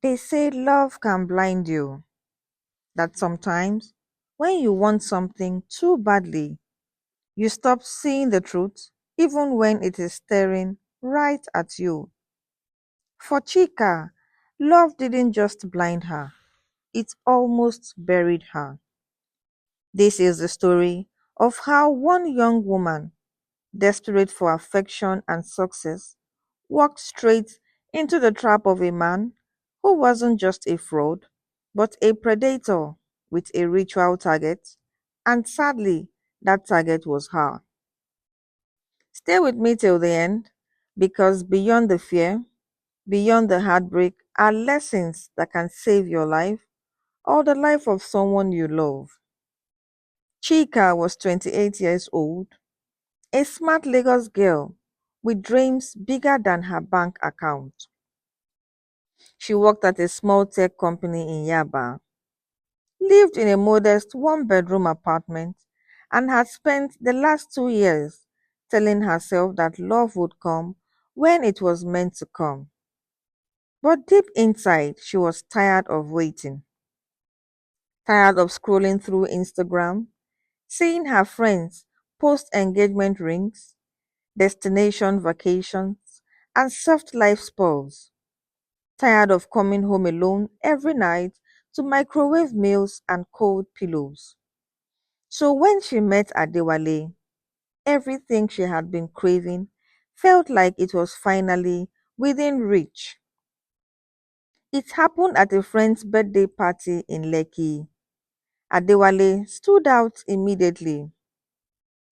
They say love can blind you, that sometimes when you want something too badly, you stop seeing the truth even when it is staring right at you. For Chika, love didn't just blind her, it almost buried her. This is the story of how one young woman, desperate for affection and success, walked straight into the trap of a man who wasn't just a fraud, but a predator with a ritual target, and sadly, that target was her. Stay with me till the end, because beyond the fear, beyond the heartbreak, are lessons that can save your life or the life of someone you love. Chika was 28 years old, a smart Lagos girl with dreams bigger than her bank account. She worked at a small tech company in Yaba, lived in a modest one-bedroom apartment, and had spent the last 2 years telling herself that love would come when it was meant to come. But deep inside, she was tired of waiting, tired of scrolling through Instagram, seeing her friends post engagement rings, destination vacations, and soft life spoils. Tired of coming home alone every night to microwave meals and cold pillows. So when she met Adewale, everything she had been craving felt like it was finally within reach. It happened at a friend's birthday party in Lekki. Adewale stood out immediately,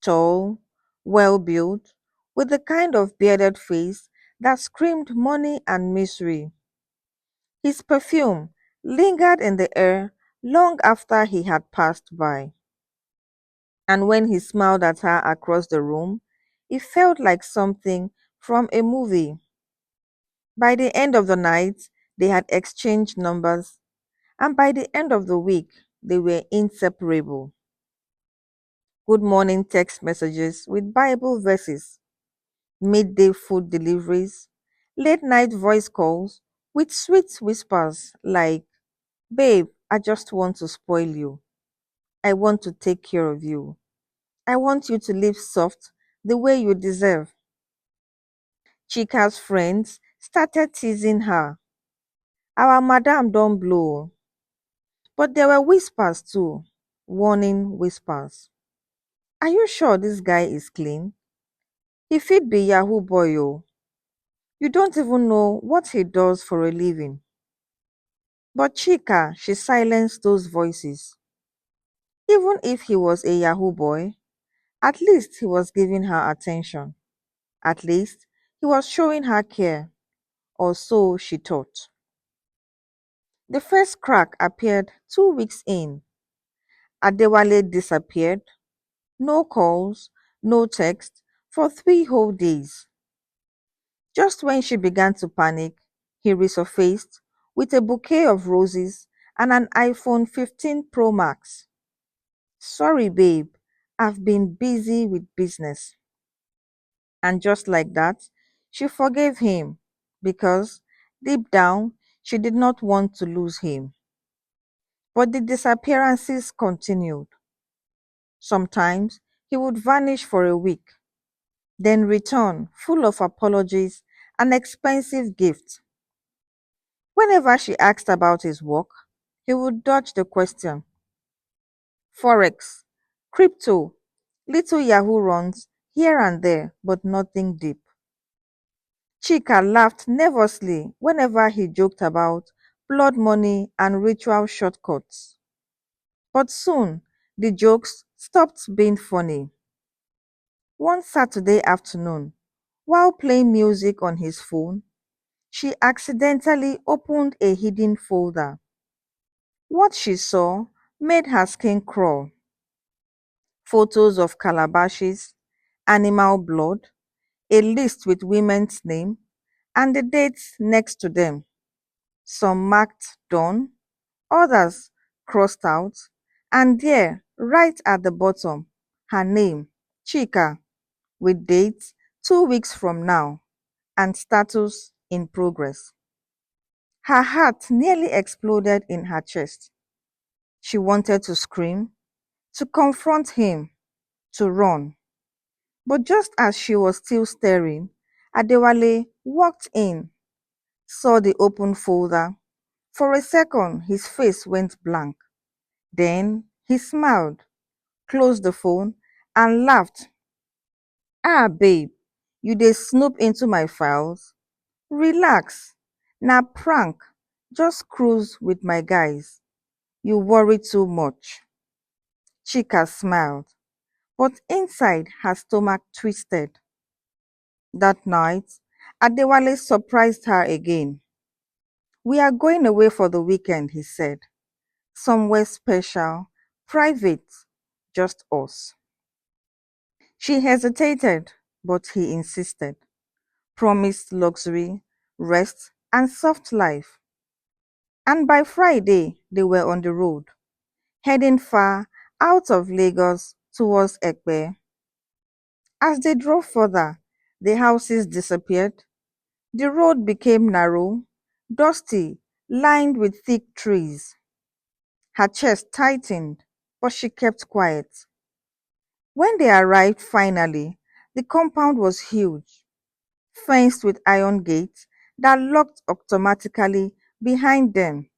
tall, well built, with the kind of bearded face that screamed money and misery. His perfume lingered in the air long after he had passed by, and when he smiled at her across the room, it felt like something from a movie. By the end of the night, they had exchanged numbers, and by the end of the week, they were inseparable. Good morning text messages with Bible verses, midday food deliveries, late night voice calls with sweet whispers like, "Babe, I just want to spoil you. I want to take care of you. I want you to live soft the way you deserve." Chika's friends started teasing her. "Our madam don't blow." But there were whispers too, warning whispers. "Are you sure this guy is clean? He fit be Yahoo boy oh. You don't even know what he does for a living." But Chika, she silenced those voices. Even if he was a Yahoo boy, at least he was giving her attention. At least he was showing her care, or so she thought. The first crack appeared 2 weeks in. Adewale disappeared. No calls, no text for 3 whole days. Just when she began to panic, he resurfaced with a bouquet of roses and an iPhone 15 Pro Max. "Sorry, babe, I've been busy with business." And just like that, she forgave him because deep down she did not want to lose him. But the disappearances continued. Sometimes he would vanish for a week, then return full of apologies and expensive gifts. Whenever she asked about his work, he would dodge the question. Forex, crypto, little Yahoo runs here and there, but nothing deep. Chika laughed nervously whenever he joked about blood money and ritual shortcuts. But soon, the jokes stopped being funny. One Saturday afternoon, while playing music on his phone, she accidentally opened a hidden folder. What she saw made her skin crawl. Photos of calabashes, animal blood, a list with women's names, and the dates next to them. Some marked done, others crossed out, and there, right at the bottom, her name, Chika, with date 2 weeks from now, and status in progress. Her heart nearly exploded in her chest. She wanted to scream, to confront him, to run. But just as she was still staring, Adewale walked in, saw the open folder. For a second, his face went blank. Then he smiled, closed the phone, and laughed. Ah, babe, you dey snoop into my files? Relax. Na prank. Just cruise with my guys. You worry too much. Chika smiled, but inside her stomach twisted. That night, Adewale surprised her again. We are going away for the weekend, he said. Somewhere special, private, just us. She hesitated, but he insisted. Promised luxury, rest, and soft life. And by Friday, they were on the road, heading far out of Lagos towards Ekpe. As they drove further, the houses disappeared. The road became narrow, dusty, lined with thick trees. Her chest tightened, but she kept quiet. When they arrived finally, the compound was huge, fenced with iron gates that locked automatically behind them.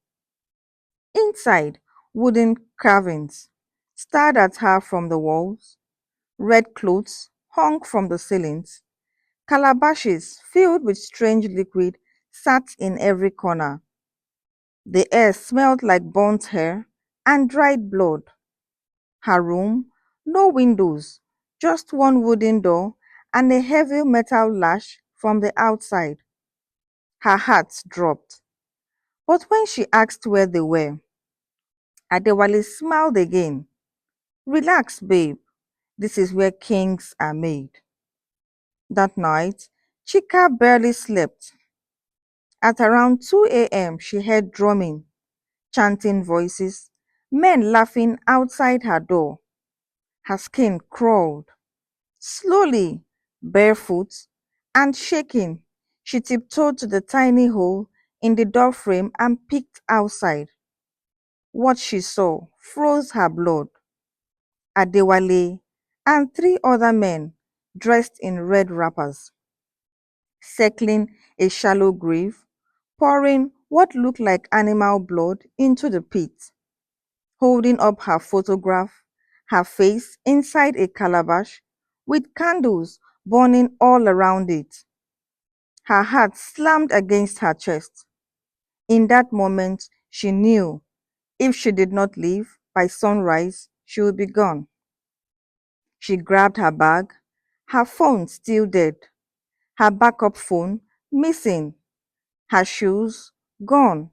Inside, wooden carvings stared at her from the walls, red clothes hung from the ceilings, calabashes filled with strange liquid sat in every corner. The air smelled like burnt hair and dried blood. Her room, no windows, just one wooden door and a heavy metal latch from the outside. Her heart dropped. But when she asked where they were, Adewale smiled again. Relax, babe. This is where kings are made. That night, Chika barely slept. At around 2 a.m., she heard drumming, chanting voices, men laughing outside her door. Her skin crawled. Slowly, barefoot and shaking, she tiptoed to the tiny hole in the doorframe and peeked outside. What she saw froze her blood. Adewale and three other men dressed in red wrappers, circling a shallow grave, pouring what looked like animal blood into the pit, holding up her photograph, her face inside a calabash with candles burning all around it. Her heart slammed against her chest. In that moment, she knew if she did not leave by sunrise, she would be gone. She grabbed her bag, her phone still dead, her backup phone missing, her shoes gone.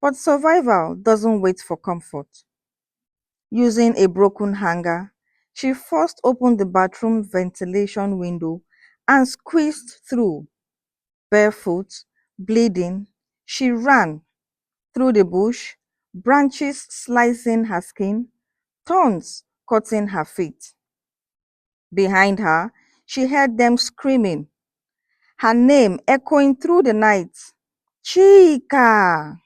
But survival doesn't wait for comfort. Using a broken hanger, she forced open the bathroom ventilation window and squeezed through. Barefoot, bleeding, she ran through the bush, branches slicing her skin, thorns cutting her feet. Behind her, she heard them screaming, her name echoing through the night. Chika!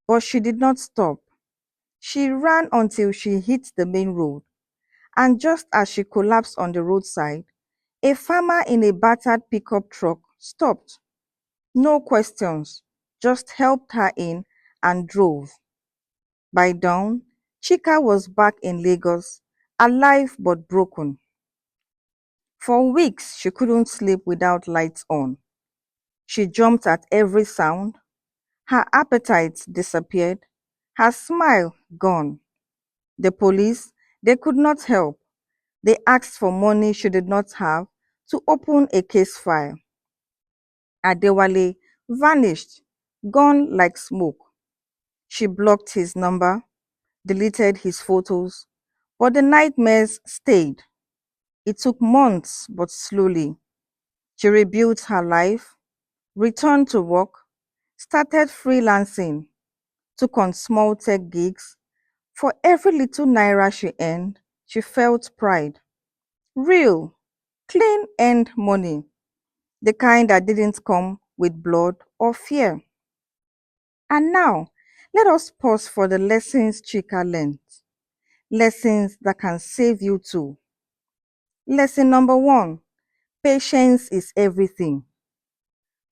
But she did not stop. She ran until she hit the main road, and just as she collapsed on the roadside, a farmer in a battered pickup truck stopped. No questions, just helped her in and drove. By dawn, Chika was back in Lagos, alive but broken. For weeks, she couldn't sleep without lights on. She jumped at every sound. Her appetite disappeared, her smile gone. The police, they could not help. They asked for money she did not have to open a case file. Adewale vanished, gone like smoke. She blocked his number, deleted his photos, but the nightmares stayed. It took months, but slowly. She rebuilt her life, returned to work, started freelancing, took on small tech gigs. For every little naira she earned, she felt pride. Real, clean earned money, the kind that didn't come with blood or fear. And now, let us pause for the lessons Chika learned. Lessons that can save you too. Lesson number one: patience is everything.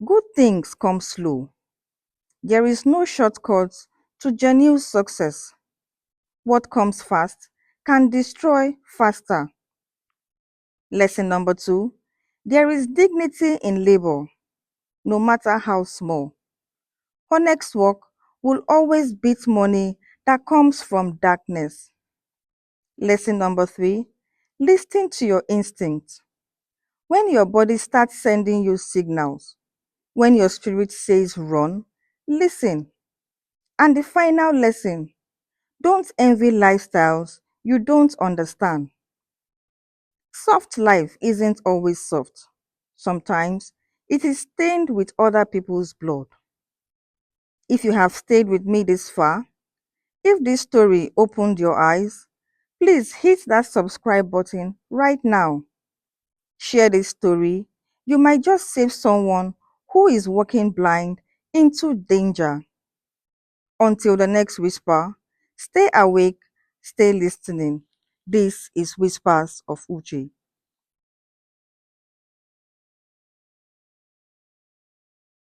Good things come slow. There is no shortcut to genuine success. What comes fast can destroy faster. Lesson number two: there is dignity in labor, no matter how small. Honest work will always beat money that comes from darkness. Lesson number three: listen to your instinct. When your body starts sending you signals, when your spirit says run, listen. And the final lesson: don't envy lifestyles you don't understand. Soft life isn't always soft. Sometimes it is stained with other people's blood. If you have stayed with me this far, if this story opened your eyes, please hit that subscribe button right now. Share this story. You might just save someone who is walking blind into danger. Until the next whisper, stay awake, stay listening. This is Whispers of Uche.